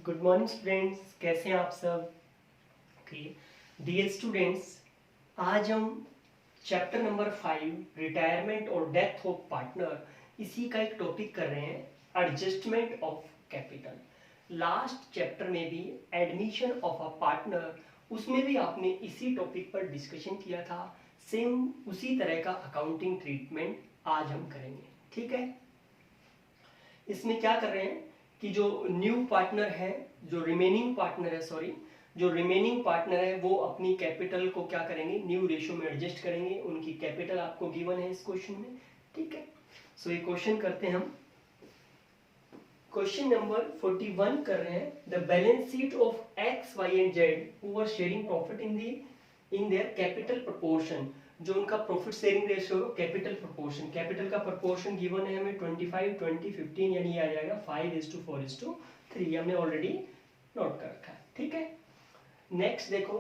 Good morning students, कैसे हैं आप सब। ओके डियर स्टूडेंट्स, आज हम चैप्टर नंबर 5 रिटायरमेंट और डेथ ऑफ पार्टनर इसी का एक टॉपिक कर रहे हैं, adjustment of capital. Last chapter में भी एडमिशन ऑफ अ पार्टनर, उसमें भी आपने इसी टॉपिक पर डिस्कशन किया था। सेम उसी तरह का अकाउंटिंग ट्रीटमेंट आज हम करेंगे, ठीक है। इसमें क्या कर रहे हैं कि जो न्यू पार्टनर है, जो रिमेनिंग पार्टनर है वो अपनी कैपिटल को क्या करेंगे, न्यू रेशियो में एडजस्ट करेंगे। उनकी कैपिटल आपको गिवन है इस क्वेश्चन में, ठीक है। सो ये क्वेश्चन करते हैं हम। क्वेश्चन नंबर 41 कर रहे हैं। The balance sheet of X Y and Z who are sharing profit in their capital proportion. जो उनका profit sharing ratio, capital proportion, capital का प्रोपोर्शन गिवन है हमें 25 20 15, यानी ये आ जाएगा 5:4:3। हमने ऑलरेडी नोट कर रखा है, ठीक है। नेक्स्ट देखो,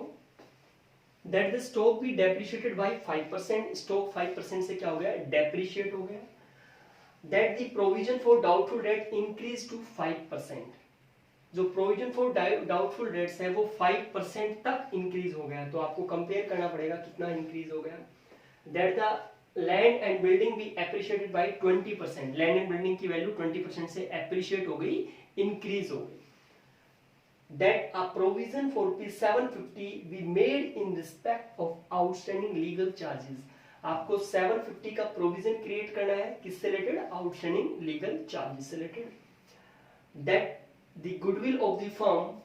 that the stock be depreciated by 5%। Stock 5% से क्या हो गया, डेप्रिशिएट हो गया। That the provision for doubtful debt increase to 5%। जो प्रोविजन फॉर डाउटफुल डेट्स है वो 5% तक इंक्रीज हो गया। तो आपको कंपेयर करना पड़ेगा कितना इंक्रीज हो गया। That the land and building be appreciated by 20%। Land and building की वैल्यू 20% से एप्रिशिएट हो गई, इंक्रीज हो गई। That a provision for P750 be made in respect of outstanding legal charges। आपको 750 का प्रोविजन क्रिएट करना है, किससे रिलेटेड, आउटस्टैंडिंग लीगल चार्जेस से related. That the goodwill of the firm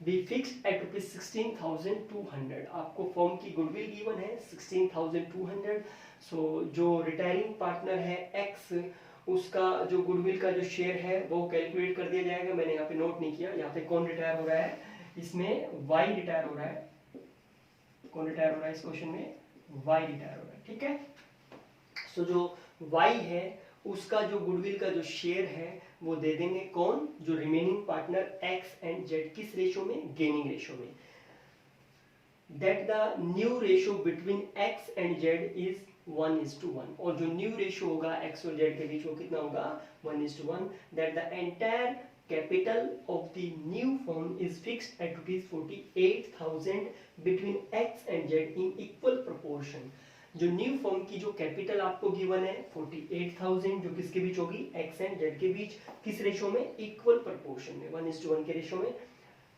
be fixed at ₹16,200। आपको फर्म की गुडविल गिवन है 16,200। सो जो रिटायरिंग पार्टनर है एक्स, उसका जो गुडविल का जो शेयर है वो कैलकुलेट कर दिया जाएगा। मैंने यहाँ पे नोट नहीं किया। यहाँ पे कौन रिटायर हो रहा है, इसमें वाई रिटायर हो रहा है। कौन रिटायर हो रहा है इस क्वेश्चन में, वाई रिटायर हो रहा है, ठीक है। सो जो वाई है उसका जो गुडविल का जो शेयर है वो दे देंगे कौन, जो remaining partner x and Z. किस रेशो में, गेनिंग रेशो में। That the new ratio between x and Z is 1:1। और जो न्यू रेशियो होगा एक्स और जेड के बीच वो कितना होगा, 1:1। That the entire capital of the new firm is fixed at ₹48,000 between x and Z in equal proportion. जो new firm की जो कैपिटल आपको गिवन है 48,000, जो किसके बीच होगी, एक्स एंड जेड के बीच। किस रेशियो में, इक्वल प्रोपोर्शन में, 1:1 के रेशियो में।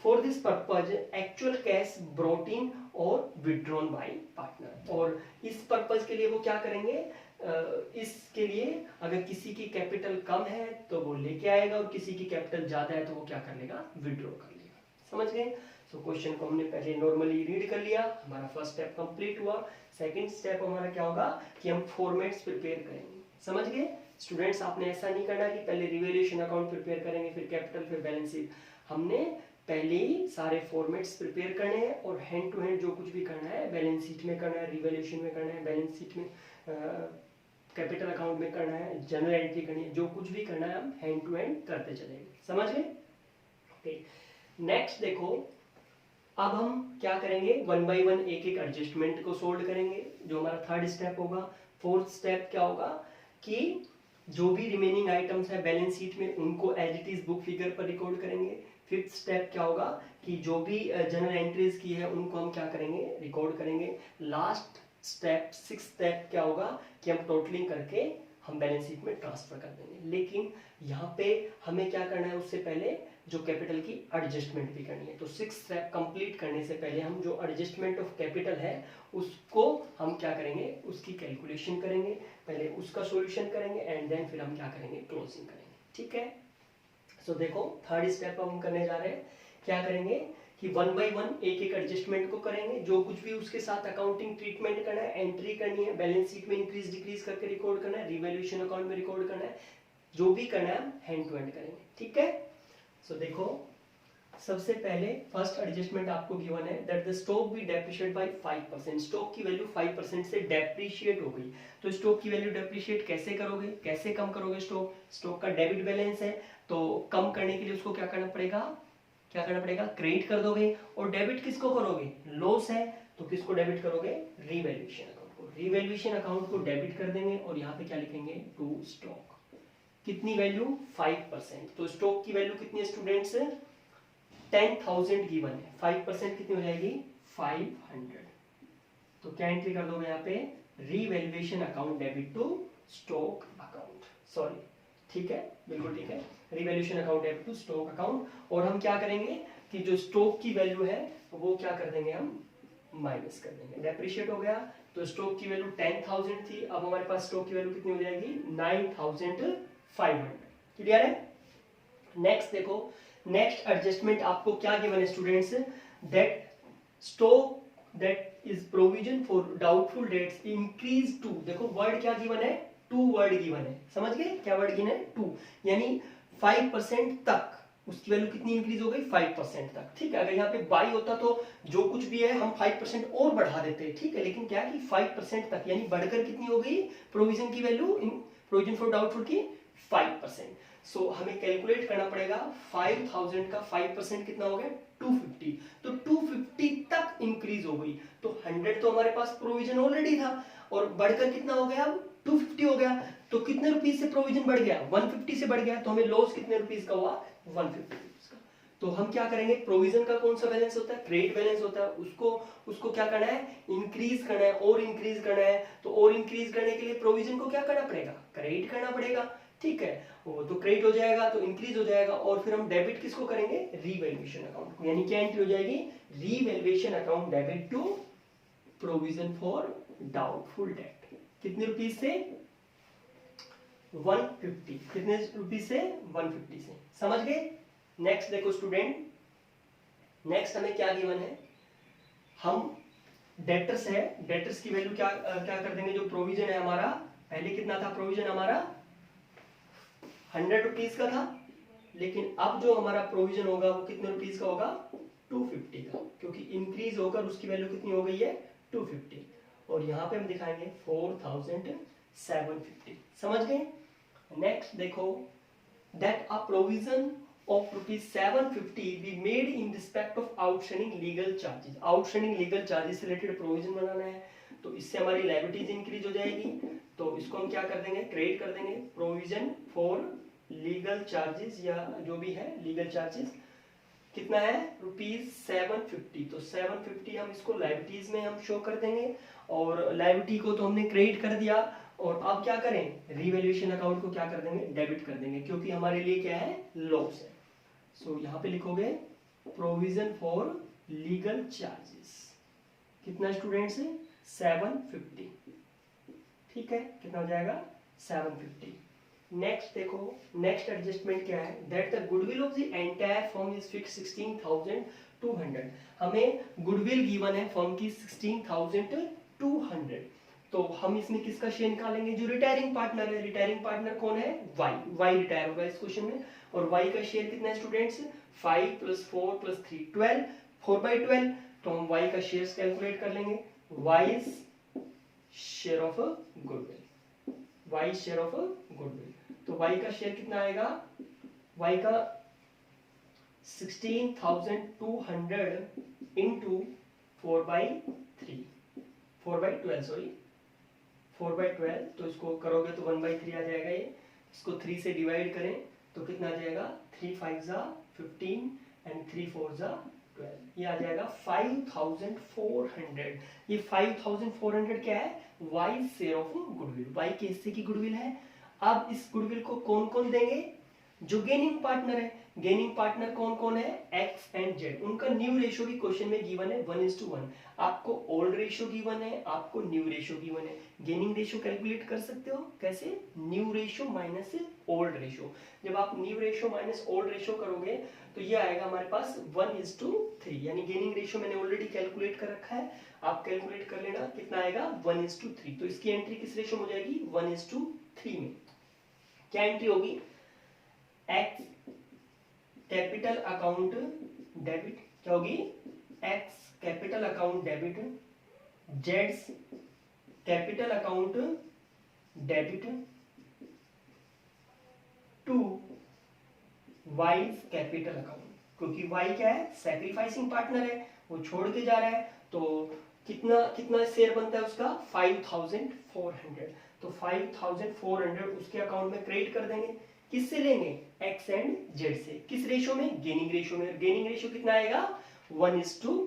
For this purpose actual cash brought in और विड्रॉन बाय पार्टनर। और इस पर्पज के लिए वो क्या करेंगे, इसके लिए अगर किसी की कैपिटल कम है तो वो लेके आएगा, और किसी की कैपिटल ज्यादा है तो वो क्या कर लेगा, विड्रॉ कर लेगा। समझ गए। सो क्वेश्चन को हमने पहले नॉर्मली रीड कर लिया, हमारा फर्स्ट स्टेप कंप्लीट हुआ। सेकंड स्टेप हमारा क्या होगा कि हम फॉर्मेट्स प्रिपेयर करेंगे। समझ गए स्टूडेंट्स, आपने ऐसा नहीं करना कि पहले रिवैल्यूएशन अकाउंट प्रिपेयर करेंगे फिर कैपिटल फिर बैलेंस शीट। हमने पहले ही सारे फॉर्मेट्स प्रिपेयर करने हैं और हैंड टू हैंड जो कुछ भी करना है, बैलेंस शीट में करना है, रिवैल्यूएशन में करना है, बैलेंस शीट में, कैपिटल अकाउंट में करना है, जनरल एंट्री करनी है, जो कुछ भी करना है हम हैंड टू हैंड करते चलेंगे। समझ गए। ओके नेक्स्ट देखो, अब हम क्या करेंगे, 1 by 1 एक एक एडजस्टमेंट को सोल्व करेंगे, जो हमारा थर्ड स्टेप होगा। फोर्थ स्टेप क्या होगा कि जो भी रिमेनिंग आइटम्स है बैलेंस शीट में उनको as it is book figure पर रिकॉर्ड करेंगे। फिफ्थ स्टेप क्या होगा कि जो भी जनरल एंट्रीज की है उनको हम क्या करेंगे, रिकॉर्ड करेंगे। लास्ट स्टेप, सिक्स स्टेप क्या होगा कि हम टोटलिंग करके हम बैलेंस शीट में ट्रांसफर कर देंगे। लेकिन यहाँ पे हमें क्या करना है, उससे पहले जो कैपिटल की एडजस्टमेंट भी करनी है। तो सिक्स स्टेप कंप्लीट करने से पहले हम जो एडजस्टमेंट ऑफ कैपिटल है उसको हम क्या करेंगे, उसकी कैलकुलेशन करेंगे, पहले उसका सॉल्यूशन करेंगे एंड देन फिर हम क्या करेंगे, क्लोजिंग करेंगे, ठीक है। सो देखो थर्ड स्टेप हम करने जा रहे हैं, क्या करेंगे कि 1 by 1 एक एक एडजस्टमेंट को करेंगे, जो कुछ भी उसके साथ अकाउंटिंग ट्रीटमेंट करना है, एंट्री करनी है, बैलेंस शीट में इंक्रीज डिक्रीज करके रिकॉर्ड करना है, रिवैल्यूएशन अकाउंट में रिकॉर्ड करना है, जो भी करना है हम हैंड टू हैंड करेंगे, ठीक है। सो देखो सबसे पहले फर्स्ट एडजस्टमेंट आपको गिवन है that the stock be depreciate by 5%। Stock की वैल्यू 5% से डेप्रिशिएट हो गई। तो स्टॉक की वैल्यू डेप्रिशिएट कैसे करोगे, कैसे कम करोगे, स्टॉक का डेबिट बैलेंस है तो कम करने के लिए उसको क्या करना पड़ेगा, क्रेडिट कर दोगे। और डेबिट किसको करोगे, लॉस है तो किसको डेबिट करोगे, रिवैल्यूएशन अकाउंट को। रिवैल्यूएशन अकाउंट को डेबिट कर देंगे और यहाँ पे क्या लिखेंगे, टू स्टॉक। कितनी वैल्यू, 5%। तो स्टॉक की वैल्यू कितनी है स्टूडेंट्स, 10,000 गिवन है, 5% कितनी हो जाएगी 500। तो क्या एंट्री कर दोगे यहाँ पे, revaluation account debit to stock account, sorry ठीक है बिल्कुल ठीक है, revaluation account debit to stock account. और हम क्या करेंगे कि जो स्टॉक की वैल्यू है वो क्या कर देंगे, हम माइनस कर देंगे, डेप्रिशिएट हो गया। तो स्टॉक की वैल्यू 10,000 थी, अब हमारे पास स्टॉक की वैल्यू कितनी हो जाएगी 9,500। क्लियर है। नेक्स्ट देखो, नेक्स्ट एडजस्टमेंट आपको क्या गिवन है students, that stock that is provision for doubtful debts increase to, देखो वर्ड क्या गिवन है, टू वर्ड गिवन है, समझ गए क्या वर्ड गिवन है, टू, यानी 5% तक उसकी वैल्यू कितनी इंक्रीज हो गई 5% तक। ठीक है, अगर यहाँ पे बाई होता तो जो कुछ भी है हम 5% और बढ़ा देते, ठीक है, लेकिन क्या कि 5% तक, यानी बढ़कर कितनी हो गई प्रोविजन की वैल्यू, प्रोविजन फॉर डाउटफुल की 5%। सो हमें कैलकुलेट करना पड़ेगा 5,000 का 5% कितना हो गया 250, तो 250 तक इंक्रीज हो गई। तो 100 तो हमारे पास प्रोविजन ऑलरेडी था और बढ़कर कितना हो गया अब 250 हो गया। तो कितने रुपीस से प्रोविजन बढ़ गया 150 से बढ़ गया, तो हमें लॉस कितने रुपीस का हुआ 150 रुपीस का। तो हम क्या करेंगे, प्रोविजन का कौन सा बैलेंस होता है, क्रेडिट बैलेंस होता है, उसको क्या करना है इंक्रीज करना है और इंक्रीज करना है। तो और इंक्रीज करने के लिए प्रोविजन को क्या करना पड़ेगा, क्रेडिट करना पड़ेगा, ठीक है, वो तो क्रेडिट हो जाएगा तो इंक्रीज हो जाएगा। और फिर हम डेबिट किसको करेंगे, रीवैल्यूएशन अकाउंट को, यानी क्या एंट्री हो जाएगी revaluation account debit to provision for doubtful debt, कितने रुपीस से 150, कितने रुपीस से 150 से, समझ गए। नेक्स्ट देखो स्टूडेंट, नेक्स्ट हमें क्या गिवन है, हम डेटर्स है, डेटर्स की वैल्यू क्या कर देंगे, जो प्रोविजन है हमारा पहले कितना था, प्रोविजन हमारा 100 रुपीस का था, लेकिन अब जो हमारा प्रोविजन होगा वो कितने रुपीस का होगा 250 का, क्योंकि इंक्रीज होकर उसकी वैल्यू कितनी हो गई है 250। और यहाँ पे हम दिखाएंगे 4,750, समझ गए। नेक्स्ट देखो, that a provision of rupees 750 be made in respect of outstanding legal charges, outstanding legal charges से related प्रोविजन बनाना है, तो इससे हमारी लायबिलिटीज इंक्रीज हो जाएगी। तो इसको हम क्या कर देंगे, क्रेडिट कर देंगे, प्रोविजन फॉर लीगल चार्जेस या जो भी है लीगल चार्जेस कितना है रुपीज 750। तो 750 हम इसको लायबिलिटीज में हम शो कर देंगे, और लायबिलिटी को तो हमने क्रेडिट कर दिया, और अब क्या करें रीवैल्यूएशन अकाउंट को क्या कर देंगे डेबिट कर देंगे, क्योंकि हमारे लिए क्या है लॉस है। सो यहाँ पे लिखोगे प्रोविजन फॉर लीगल चार्जेस, कितना स्टूडेंट्स है 750, ठीक है, कितना हो जाएगा 750। नेक्स्ट देखो, नेक्स्ट एडजस्टमेंट क्या है, that the goodwill of the entire firm is fix 16,200, हमें गुडविल गिवन है फर्म की 16,200। तो हम इसमें किसका शेयर निकालेंगे, जो रिटायरिंग पार्टनर है, रिटायरिंग पार्टनर कौन है वाई रिटायर होगा इस क्वेश्चन में, और वाई का शेयर कितना है स्टूडेंट्स 5 + 4 + 3 12, 4/12। तो हम वाई का शेयर कैलकुलेट कर लेंगे, Y share of goodwill, Y share of goodwill. तो वाई का शेयर कितना आएगा, वाई का 16,200 इंटू 4/3, 4/12 सॉरी 4/12, तो इसको करोगे तो 1/3 आ जाएगा, ये इसको 3 से डिवाइड करें तो कितना आ जाएगा 3 5 = 15 एंड 3 4 = 12, ये आ जाएगा 5,400। ये 5,400 क्या है Y share of goodwill, Y के हिस्से की गुडविल है। अब इस गुडविल को कौन कौन देंगे, जो गेनिंग पार्टनर है, गेनिंग पार्टनर कौन कौन है एक्स एंड जेड, उनका न्यू रेशियो भी क्वेश्चन में गिवन है 1:1, आपको ओल्ड रेशियो गिवन है, आपको न्यू रेशियो गिवन है। गेनिंग रेशियो कैलकुलेट कर सकते हो कैसे, new ratio minus old ratio. जब आप new ratio minus old ratio करोगे तो ये आएगा हमारे पास 1:3, यानी गेनिंग रेशियो मैंने ऑलरेडी कैलकुलेट कर रखा है, आप कैलकुलेट कर लेना कितना आएगा 1:3। तो इसकी एंट्री किस रेशियो में हो जाएगी 1:3 में। क्या एंट्री होगी, एक्स कैपिटल अकाउंट डेबिट, क्या होगी एक्स कैपिटल अकाउंट डेबिट, जेड्स capital account debit to Y's capital account, क्योंकि वाई क्या है सैक्रिफाइसिंग पार्टनर है, वो छोड़ के जा रहा है, तो कितना कितना शेयर बनता है उसका 5,400। तो 5,400 उसके अकाउंट में क्रेडिट कर देंगे, किससे लेंगे, एक्स एंड जेड से। किस रेशो में, गेनिंग रेशो में। गेनिंग रेशो कितना आएगा 1:3।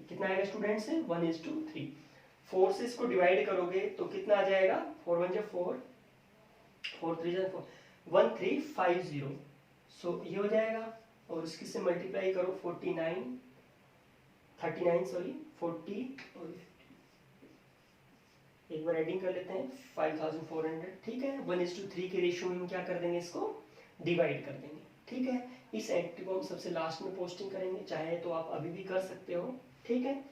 कितना आएगा स्टूडेंट्स 1:3। 4 से इसको डिवाइड करोगे तो कितना आ जाएगा, 4 1 4, 4 3 4, 1350। सो ये हो जाएगा और इसकी से मल्टीप्लाई करो 39 सॉरी 40 और एक बार एडिंग कर लेते हैं 5400। ठीक है, 1:3 के रेशियो में हम क्या कर देंगे, इसको डिवाइड कर देंगे। ठीक है, इस एंट्री को हम सबसे लास्ट में पोस्टिंग करेंगे, चाहे तो आप अभी भी कर सकते हो। ठीक है,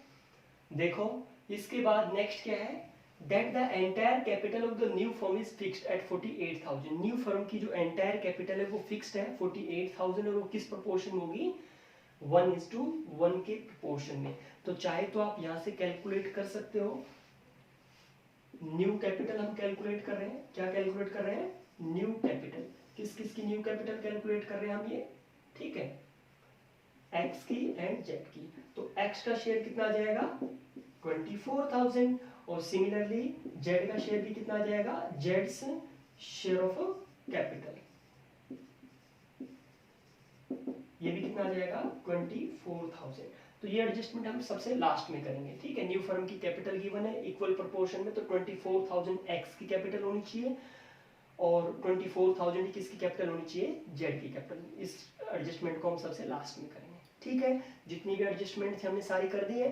देखो इसके बाद नेक्स्ट क्या है, that the entire capital of the new firm is fixed at 48,000। New firm की जो एंटायर कैपिटल है वो फिक्स्ड है 48,000 और वो किस प्रोपोर्शन होगी, 1:1 के प्रोपोर्शन में। तो चाहे तो आप यहाँ से कैलकुलेट कर सकते हो। न्यू कैपिटल हम कैलकुलेट कर रहे हैं, क्या कैलकुलेट कर रहे हैं, न्यू कैपिटल। किस किस की न्यू कैपिटल कैलकुलेट कर रहे हैं हम ये, ठीक है, एक्स की एंड जेड की। तो एक्स का शेयर कितना आ जाएगा 24,000 और सिमिलरली जेड का शेयर भी कितना आ जाएगा, जेड्स शेयर ऑफ कैपिटल, ये भी कितना आ जाएगा 24,000। तो ये एडजस्टमेंट हम सबसे लास्ट में करेंगे। ठीक है, न्यू फर्म की कैपिटल गिवन है इक्वल प्रोपोर्शन में, तो 24,000 एक्स की कैपिटल होनी चाहिए और 24,000 किसकी कैपिटल होनी चाहिए, जेड की कैपिटल। इस एडजस्टमेंट को हम सबसे लास्ट में करेंगे। ठीक है, जितनी भी एडजस्टमेंट थी हमने सारी कर दी है।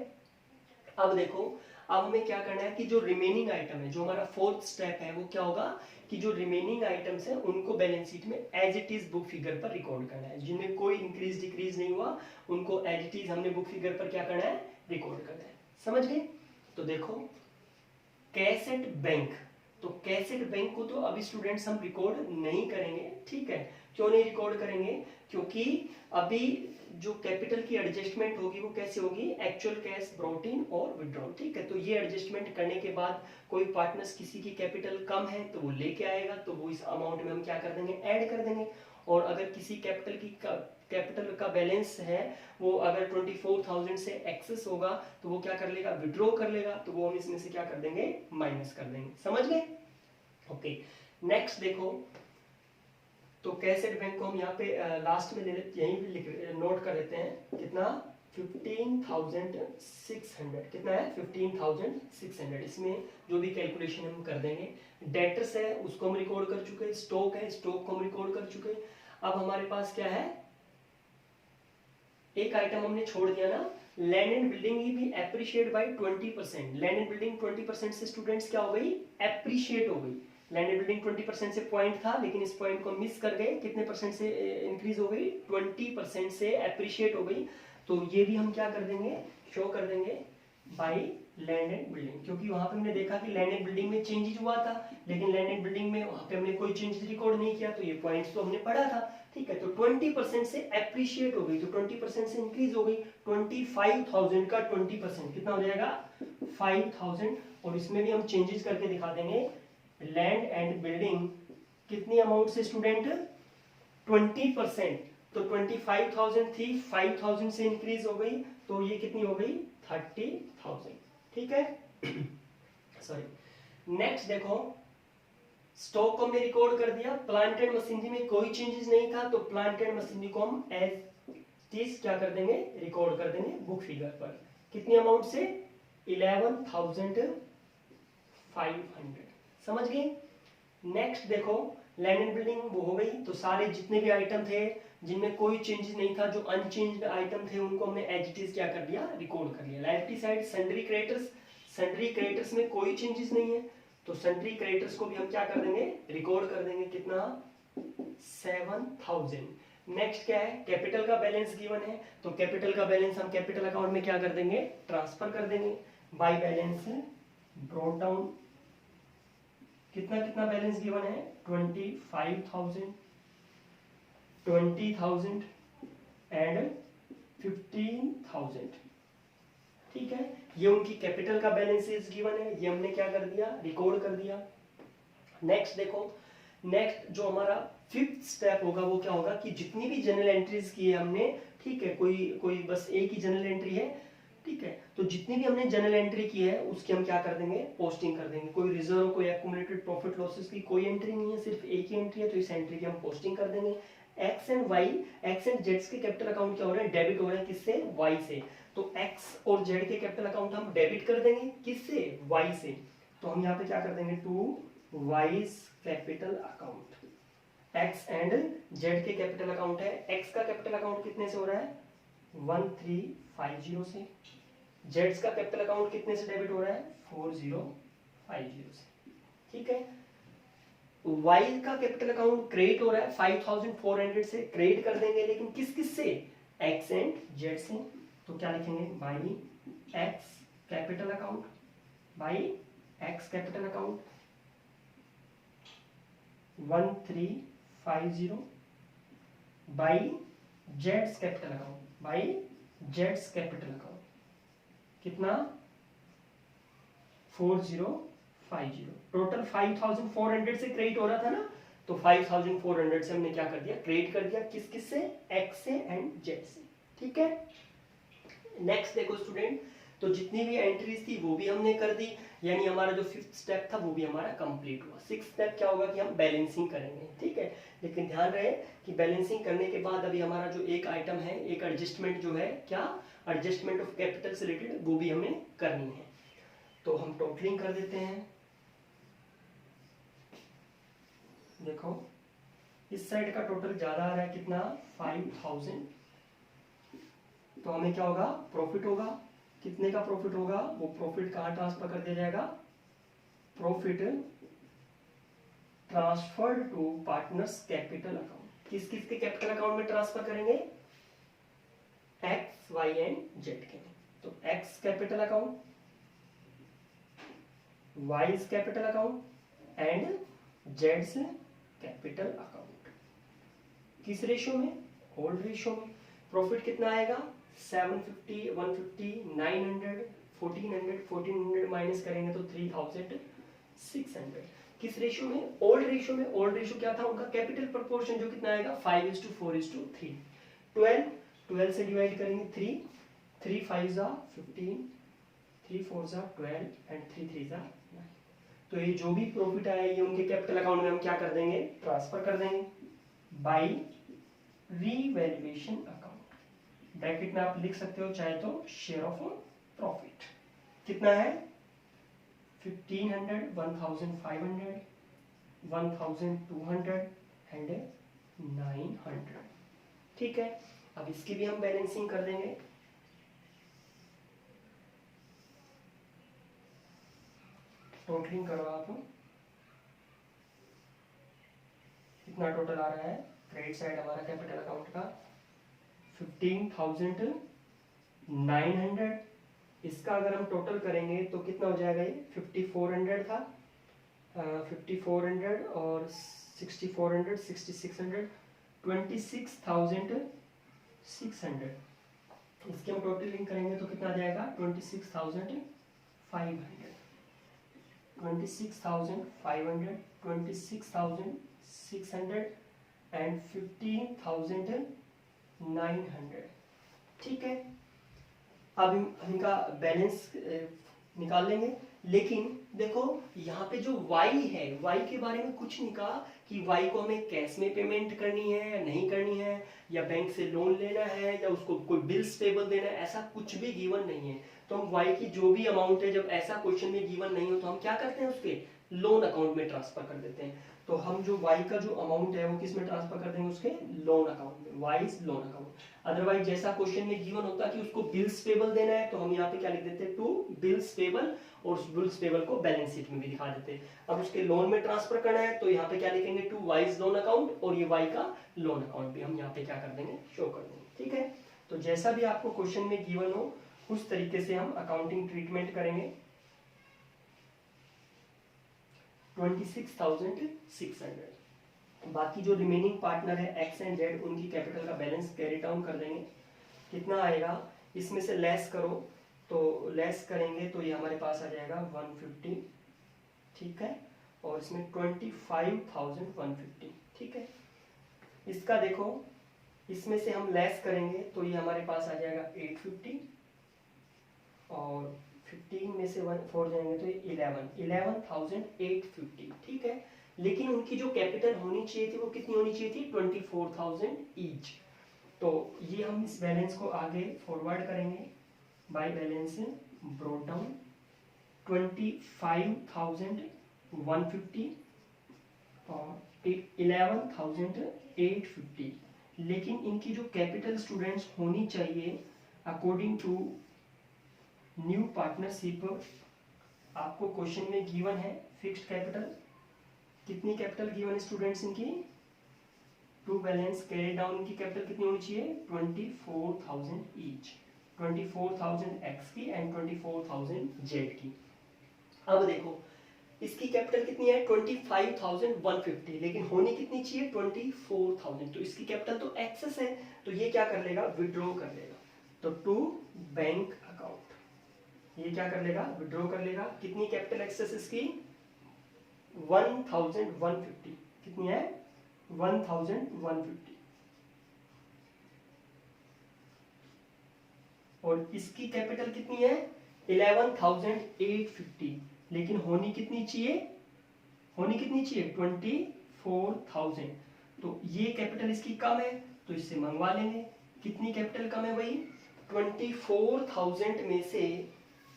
अब देखो, अब हमें क्या करना है कि जो रिमेनिंग आइटम है, जो हमारा फोर्थ स्टेप है, वो क्या होगा कि जो रिमेनिंग आइटम्स है उनको बैलेंस शीट में as it is book figure पर रिकॉर्ड करना है। जिनमें कोई इंक्रीज डिक्रीज नहीं हुआ उनको एज इट इज हमने बुक फिगर पर क्या करना है, रिकॉर्ड करना है। समझ गए? तो देखो, कैश एट बैंक, तो कैश एट बैंक को तो अभी स्टूडेंट्स हम रिकॉर्ड नहीं करेंगे। ठीक है, क्यों नहीं रिकॉर्ड करेंगे, क्योंकि अभी जो कैपिटल की एडजस्टमेंट होगी वो कैसे होगी, एक्चुअल कैश ब्रॉट इन और विड्रॉल। ठीक है, तो ये एडजस्टमेंट करने के बाद कोई पार्टनर्स किसी की कैपिटल कम है तो वो लेके आएगा, तो वो इस अमाउंट में हम क्या कर देंगे, ऐड कर देंगे। और अगर किसी कैपिटल का बैलेंस है वो अगर 24,000 से एक्सेस होगा तो वो क्या कर लेगा, विड्रॉ कर लेगा, तो वो हम इसमें से क्या कर देंगे, माइनस कर देंगे। समझ गए? ओके, नेक्स्ट देखो, तो कैश एट बैंक को हम यहाँ पे लास्ट में ले लेते, यहीं पे लिख नोट कर लेते हैं, कितना 15,600, कितना है 15,600। इसमें जो भी कैलकुलेशन हम कर देंगे। डेटर्स है उसको हम रिकॉर्ड कर चुके, स्टॉक है स्टॉक को हम रिकॉर्ड कर चुके। अब हमारे पास क्या है, एक आइटम हमने छोड़ दिया ना, लैंड एंड बिल्डिंग भी appreciate by 20%। Land and building 20% से स्टूडेंट्स क्या हो गई, एप्रिशिएट हो गई। लैंड एंड बिल्डिंग 20% से पॉइंट था, लेकिन इस पॉइंट को मिस कर गए, कितने परसेंट से इंक्रीज हो गई, 20% से एप्रिशिएट हो गई। तो ये भी हम क्या कर देंगे, शो कर देंगे बाय लैंड एंड बिल्डिंग, क्योंकि वहां पे हमने देखा कि लैंड एंड बिल्डिंग में चेंजेस हुआ था, लेकिन लैंड एंड बिल्डिंग में वहां पे हमने कोई चेंजेस रिकॉर्ड नहीं किया, तो ये पॉइंट्स तो हमने पढ़ा था। ठीक है, तो 20% से एप्रिशिएट हो गई, तो 20% से इंक्रीज हो गई। 25,000 का 20% कितना हो जाएगा, 5,000। और इसमें भी हम चेंजेस करके दिखा देंगे। लैंड एंड बिल्डिंग कितनी अमाउंट से स्टूडेंट, 20%, तो 25,000 थी, 5,000 से इंक्रीज हो गई, तो ये कितनी हो गई, 30,000। ठीक है, सॉरी। नेक्स्ट देखो, स्टॉक को हमने रिकॉर्ड कर दिया, प्लांट एंड मशीनरी में कोई चेंजेस नहीं था, तो प्लांट एंड मशीनरी को हम एज इट क्या कर देंगे, रिकॉर्ड कर देंगे बुक फिगर पर। कितनी अमाउंट से, 11,500। समझ गए? नेक्स्ट देखो, लैंड एंड बिल्डिंग वो हो गई, तो सारे जितने भी आइटम थे जिनमें कोई चेंजेस नहीं था, जो अनचेंज्ड आइटम थे उनको हमने एज इट इज क्या कर दिया, रिकॉर्ड कर लिया। Liability side sundry creditors, sundry creditors में कोई चेंजेस नहीं है, तो सन्ड्री क्रेडिटर्स को भी हम क्या कर देंगे, रिकॉर्ड कर देंगे। कितना, 7,000। नेक्स्ट क्या है, कैपिटल का बैलेंस गिवन है, तो कैपिटल का बैलेंस हम कैपिटल अकाउंट में क्या कर देंगे, ट्रांसफर कर देंगे बाय बैलेंस ब्रॉट डाउन। कितना कितना बैलेंस गिवन है, 25,000, 20,000 एंड 15,000। ठीक है, ये उनकी कैपिटल का बैलेंसेस गिवन है, ये हमने क्या कर दिया, रिकॉर्ड कर दिया। नेक्स्ट देखो, नेक्स्ट जो हमारा फिफ्थ स्टेप होगा वो क्या होगा कि जितनी भी जनरल एंट्रीज की है हमने, ठीक है, कोई बस एक ही जनरल एंट्री है, ठीक है। तो जितनी भी हमने जनरल एंट्री की है उसकी हम क्या कर देंगे, पोस्टिंग कर देंगे। कोई रिजर्व, कोई एक्यूमुलेटेड प्रॉफिट लॉसेस की कोई एंट्री नहीं है, सिर्फ एक ही एंट्री है, तो इस एंट्री की हम पोस्टिंग कर देंगे। X and Y, X and जेड्स के कैपिटल अकाउंट क्या हो रहे हैं, डेबिट हो रहे हैं, किससे, वाई से। तो एक्स और जेड के कैपिटल अकाउंट हम डेबिट कर देंगे, किससे, वाई से। तो हम यहाँ पे क्या कर देंगे, to Y's capital account. X and Z के कैपिटल अकाउंट है, एक्स का कैपिटल अकाउंट कितने से हो रहा है, 1350 से। जेड्स का कैपिटल अकाउंट कितने से डेबिट हो रहा है, 4050 से, ठीक है। वाई का कैपिटल अकाउंट क्रेडिट हो रहा है 5400 से, क्रेडिट कर देंगे, लेकिन किस किस से, एक्स एंड जेड से। तो क्या लिखेंगे, by x capital account, by x capital account 1350 by Jades capital account, by Jades capital account कितना, 4050। टोटल 5400 से क्रेडिट हो रहा था ना, तो 5400 से हमने क्या कर दिया, क्रेडिट कर दिया, किस किस से, एक्स से एंड जेड से, ठीक है। नेक्स्ट देखो स्टूडेंट, तो जितनी भी एंट्रीज थी वो भी हमने कर दी, यानी हमारा जो फिफ्थ स्टेप था वो भी हमारा कंप्लीट हुआ। सिक्स्थ स्टेप क्या होगा कि हम बैलेंसिंग करेंगे, ठीक है। लेकिन ध्यान रहे कि बैलेंसिंग करने के बाद अभी हमारा जो एक आइटम है, एक एडजस्टमेंट जो है, क्या, एडजस्टमेंट ऑफ कैपिटल से रिलेटेड, वो भी हमें करनी है। तो हम टोटलिंग कर देते हैं। देखो इस साइड का टोटल ज्यादा आ रहा है, कितना, 5000। तो हमें क्या होगा, प्रॉफिट होगा, कितने का प्रॉफिट होगा, वो प्रॉफिट कहाँ ट्रांसफर कर दिया जाएगा, profit transferred to partners capital account. किस किस के कैपिटल अकाउंट में ट्रांसफर करेंगे, एक्स वाई एंड जेड के। तो X capital account, Y's capital account and जेड्स कैपिटल अकाउंट। किस रेशियो में, ओल्ड रेशियो में। प्रॉफिट कितना आएगा, 750, 150, 900, 1400, 1400 माइनस करेंगे तो 3600। किस रेशियो में, ओल्ड रेशियो में। ओल्ड रेशियो क्या था उनका, कैपिटल प्रोपोर्शन जो कितना आएगा, 5:4:3। 12 से डिवाइड करेंगे 3, 3 5 15, 3 4 12 एंड 3 3 9। तो ये जो भी प्रॉफिट आया ये उनके कैपिटल अकाउंट में हम क्या कर देंगे, ट्रांसफर कर देंगे बाय रीवैल्यूएशन अकाउंट। ब्रैकेट में आप लिख सकते हो चाहे तो शेयर ऑफ प्रॉफिट। कितना है, 1500, 1500, 1200 एंड 900, ठीक है। अब इसकी भी हम बैलेंसिंग कर देंगे। टोटलिंग करो आप, कितना टोटल आ रहा है, क्रेडिट साइड हमारा कैपिटल अकाउंट का 15,900। इसका अगर हम टोटल करेंगे तो कितना हो जाएगा, ये 5400 था, 5400 और 6400, 6600, 26,600। इसके हम टोटलिंग करेंगे तो कितना आ जाएगा, 26,500, 26,500, 26,600 एंड 15,900, ठीक है। अब इनका बैलेंस निकाल लेंगे। लेकिन देखो यहाँ पे जो y है, y के बारे में कुछ नहीं कहा कि y को हमें कैश में पेमेंट करनी है या नहीं करनी है, या बैंक से लोन लेना है, या उसको कोई बिल्स पेबल देना है, ऐसा कुछ भी गिवन नहीं है। तो हम y की जो भी अमाउंट है, जब ऐसा क्वेश्चन में गिवन नहीं हो तो हम क्या करते हैं, उसके लोन अकाउंट में ट्रांसफर कर देते हैं। तो हम जो y का जो अमाउंट है वो किस में ट्रांसफर कर देंगे, उसके लोन अकाउंट में, वाइज लोन अकाउंट। अदरवाइज जैसा क्वेश्चन में गिवन होता कि उसको बिल्स पेबल देना है तो हम यहाँ पे क्या लिख देते, टू बिल्स पेबल, और उस बिल्स पेबल को बैलेंस शीट में भी दिखा देते। अब उसके लोन में ट्रांसफर करना है तो यहाँ पे क्या लिखेंगे, टू वाइज लोन अकाउंट, और ये y का लोन अकाउंट भी हम यहाँ पे क्या कर देंगे, शो कर देंगे, ठीक है। तो जैसा भी आपको क्वेश्चन में गिवन हो उस तरीके से हम अकाउंटिंग ट्रीटमेंट करेंगे। 26,600। बाकी जो रिमेनिंग पार्टनर है एक्स एंड जेड, उनकी कैपिटल का बैलेंस कैरी डाउन कर देंगे। कितना आएगा, इसमें से लेस करो, तो लेस करेंगे तो ये हमारे पास आ जाएगा 150, ठीक है, और इसमें 25,150, ठीक है। इसका देखो, इसमें से हम लेस करेंगे तो ये हमारे पास आ जाएगा 850, और 15 में से 1 4 जाएंगे तो 11,850, ठीक है। लेकिन उनकी जो कैपिटल होनी चाहिए थी वो कितनी होनी चाहिए थी, 24,000 ईच। तो ये हम इस बैलेंस को आगे फॉरवर्ड करेंगे बाय बैलेंस ब्रॉट डाउन 25,150 और 11,850। लेकिन इनकी जो कैपिटल स्टूडेंट्स होनी चाहिए अकॉर्डिंग टू न्यू पार्टनरशिप, आपको क्वेश्चन में गिवन है फिक्स्ड कैपिटल, कितनी कैपिटल गिवन है स्टूडेंट्स इनकी, टू बैलेंस कैरी डाउन इनकी कैपिटल कितनी होनी चाहिए, 24,000 ईच, 24,000 एक्स की एंड 24,000 जेड की। अब देखो इसकी कैपिटल कितनी है 25,150, लेकिन होनी कितनी चाहिए 24,000, तो इसकी कैपिटल तो एक्सेस है, तो ये क्या कर लेगा, विड्रॉ कर लेगा। तो टू बैंक अकाउंट ये क्या कर लेगा, विड्रॉ कर लेगा। कितनी कैपिटल एक्सेस इसकी 1,150, कितनी है 1,150, और इसकी कैपिटल कितनी है 11,850, लेकिन होनी कितनी चाहिए 24,000, तो ये कैपिटल इसकी कम है तो इससे मंगवा लेंगे। कितनी कैपिटल कम है भाई, 24,000 में से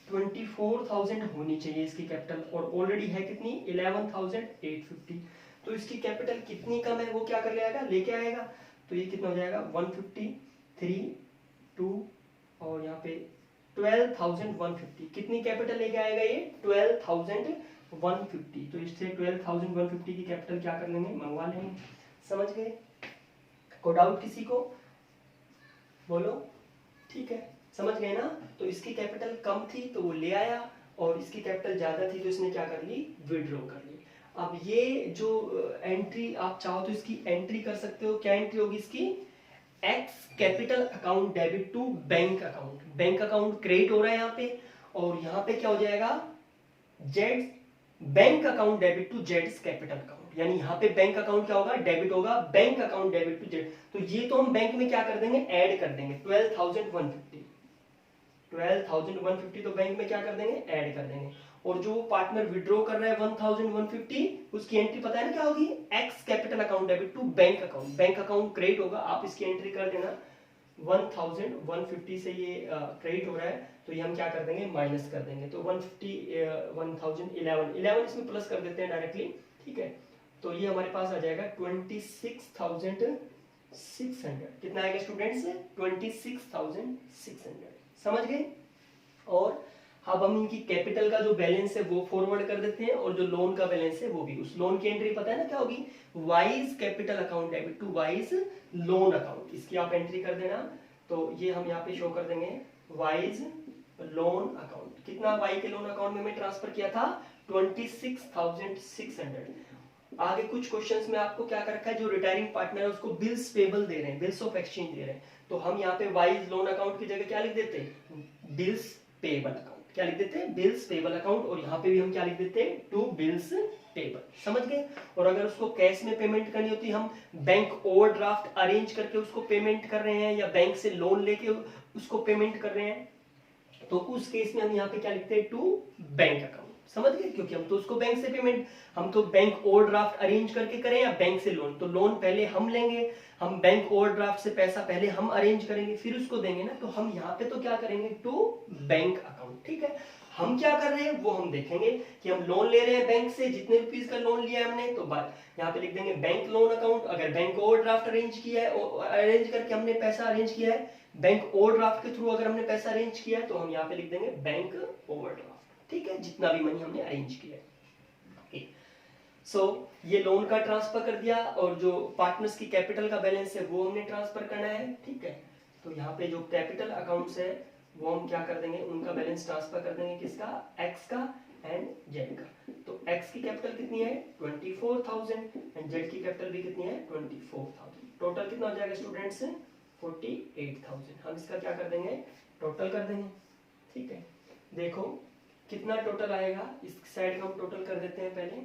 24,000 होनी चाहिए इसकी कैपिटल, और ऑलरेडी है कितनी 11,850, तो इसकी कैपिटल कितनी कम है वो क्या कर ले आएगा, लेके आएगा। तो ये कितना हो जाएगा 153 2 और यहाँ पे 12,150, कितनी कैपिटल लेके आएगा ये 12,150, तो इससे 12,150 की कैपिटल क्या कर लेंगे, मंगवा लेंगे। समझ गए, को डाउट किसी को, बोलो, ठीक है समझ गए ना। तो इसकी कैपिटल कम थी तो वो ले आया, और इसकी कैपिटल ज्यादा थी तो इसने क्या कर ली, विड्रॉ कर ली। अब ये जो एंट्री आप चाहो तो इसकी एंट्री कर सकते हो, क्या एंट्री होगी इसकी, X capital account debit to bank account, bank account credit हो रहा है यहाँ पे, और यहाँ पे क्या हो जाएगा Z bank account debit to जेड्स कैपिटल अकाउंट, यानी यहाँ पे बैंक अकाउंट क्या होगा, डेबिट होगा, bank account debit to Z, तो ये तो हम बैंक में क्या कर देंगे, ऐड कर देंगे 12,150 तो बैंक में क्या कर देंगे, ऐड कर देंगे। और जो पार्टनर विड्रॉ कर रहा है 1,150 उसकी एंट्री पता है ना क्या होगी, X capital account debit to bank account, bank account credit होगा, आप इसकी एंट्री कर देना 1,150 से ये क्रेडिट हो रहा है तो ये हम क्या कर देंगे, माइनस कर देंगे, तो 1,011 इसमें प्लस कर देते हैं डायरेक्टली, ठीक है। तो ये हमारे पास आ जाएगा 26,600, कितना आएगा स्टूडेंट्स 26,600, समझ गए। और अब हम इनकी कैपिटल का जो बैलेंस है वो फॉरवर्ड कर देते हैं, और जो लोन का बैलेंस है वो भी, उस लोन की एंट्री पता है ना क्या होगी, Y's capital account debit to Y's loan account, इसकी आप एंट्री कर देना। तो ये हम यहाँ पे शो कर देंगे वाइज लोन अकाउंट, कितना वाई के लोन अकाउंट में हमने ट्रांसफर किया था 26,600। आगे कुछ क्वेश्चंस में आपको क्या कर रखा है, जो रिटायरिंग पार्टनर है उसको बिल्स पेबल दे रहे हैं, बिल्स ऑफ एक्सचेंज दे रहे हैं, तो हम यहाँ पे वाइज लोन अकाउंट की जगह क्या लिख देते हैं, बिल्स पेबल अकाउंट, क्या लिख देते हैं, बिल्स पेबल अकाउंट, और यहाँ पे भी हम क्या लिख देते हैं, टू बिल्स पेबल, समझ गए। और अगर उसको कैश में पेमेंट करनी होती है, हम बैंक ओवरड्राफ्ट अरेंज करके उसको पेमेंट कर रहे हैं, या बैंक से लोन लेके उसको पेमेंट कर रहे हैं, तो उस केस में हम यहाँ पे क्या लिखते हैं, टू बैंक अकाउंट, समझ गए, क्योंकि हम तो उसको बैंक से पेमेंट, हम तो बैंक ओवरड्राफ्ट अरेंज करके करें या बैंक से लोन, तो लोन पहले हम लेंगे, हम बैंक ओवरड्राफ्ट से पैसा पहले हम अरेंज करेंगे फिर उसको देंगे ना, तो हम यहाँ पे तो क्या करेंगे, टू बैंक अकाउंट, ठीक है। हम क्या कर रहे हैं वो हम देखेंगे कि हम लोन ले रहे हैं बैंक से, जितने रुपीस का लोन लिया है हमने, तो यहाँ पे लिख देंगे बैंक लोन अकाउंट। अगर बैंक ओवरड्राफ्ट अरेंज किया है, अरेंज करके हमने पैसा अरेंज किया है, बैंक ओवरड्राफ्ट के थ्रू अगर हमने पैसा अरेंज किया है, तो हम यहाँ पे लिख देंगे बैंक ओवरड्राफ्ट, ठीक है, जितना भी मनी हमने अरेंज किया है। सो ये लोन का ट्रांसफर कर दिया, और जो पार्टनर्स की कैपिटल का बैलेंस है वो हमने ट्रांसफर करना है, ठीक है। तो यहाँ पे जो कैपिटल अकाउंट्स है वो हम क्या कर देंगे, उनका बैलेंस ट्रांसफर कर देंगे, किसका, एक्स का एंड जेड का। तो एक्स की कैपिटल कितनी है 24,000 एंड जेड की कैपिटल भी कितनी है 24,000, टोटल कितना हो जाएगा स्टूडेंट्स 48,000। हम इसका क्या कर देंगे, टोटल कर देंगे, ठीक है। देखो कितना टोटल आएगा, इस साइड का हम टोटल कर देते हैं पहले,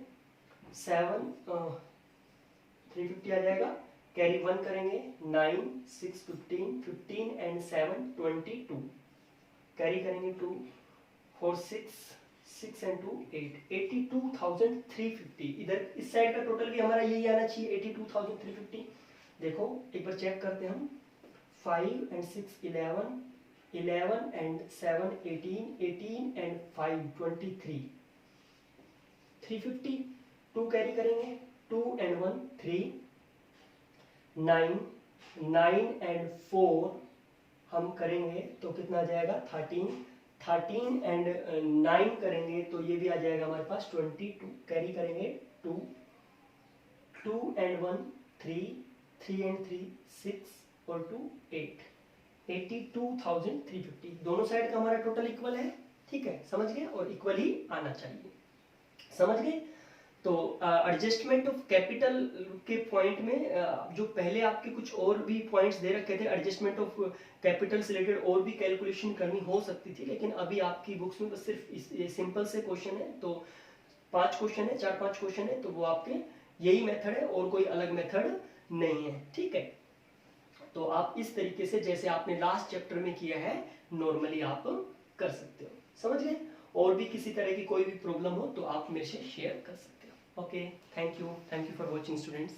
350 आ जाएगा, कैरी 1 करेंगे 9 6 15 15 एंड 7 22, कैरी करेंगे 2 4 6 and 2 8, 82,350। इधर इस साइड का टोटल भी हमारा यही आना चाहिए 82,350। देखो एक बार चेक करते हैं हम। 5 and 6 11, 11 and 7 18, 18 and 5 23, 350। 2 कैरी करेंगे, 2 and 1 3, 9, 9 and 4 हम करेंगे तो कितना आ जाएगा 13, 13 and 9 करेंगे तो ये भी आ जाएगा हमारे पास 22। कैरी करेंगे 2, 2 and 1 3, 3 and 3 6 और 2 8, 82,350। दोनों साइड का हमारा टोटल इक्वल है, ठीक है, समझ गए, और इक्वल ही आना चाहिए, समझ गए। तो एडजस्टमेंट ऑफ कैपिटल के पॉइंट में जो पहले आपके कुछ और भी पॉइंट्स दे रखे थे एडजस्टमेंट ऑफ कैपिटल से रिलेटेड और भी कैलकुलेशन करनी हो सकती थी, लेकिन अभी आपकी बुक्स में बस सिर्फ सिंपल से क्वेश्चन है। तो 5 क्वेश्चन है, 4-5 क्वेश्चन है, तो वो आपके यही मेथड है और कोई अलग मेथड नहीं है, ठीक है। तो आप इस तरीके से जैसे आपने लास्ट चैप्टर में किया है नॉर्मली आप कर सकते हो, समझ गए। और भी किसी तरह की कोई भी प्रॉब्लम हो तो आप मेरे से शेयर कर सकते हो। Okay, thank you for watching, students.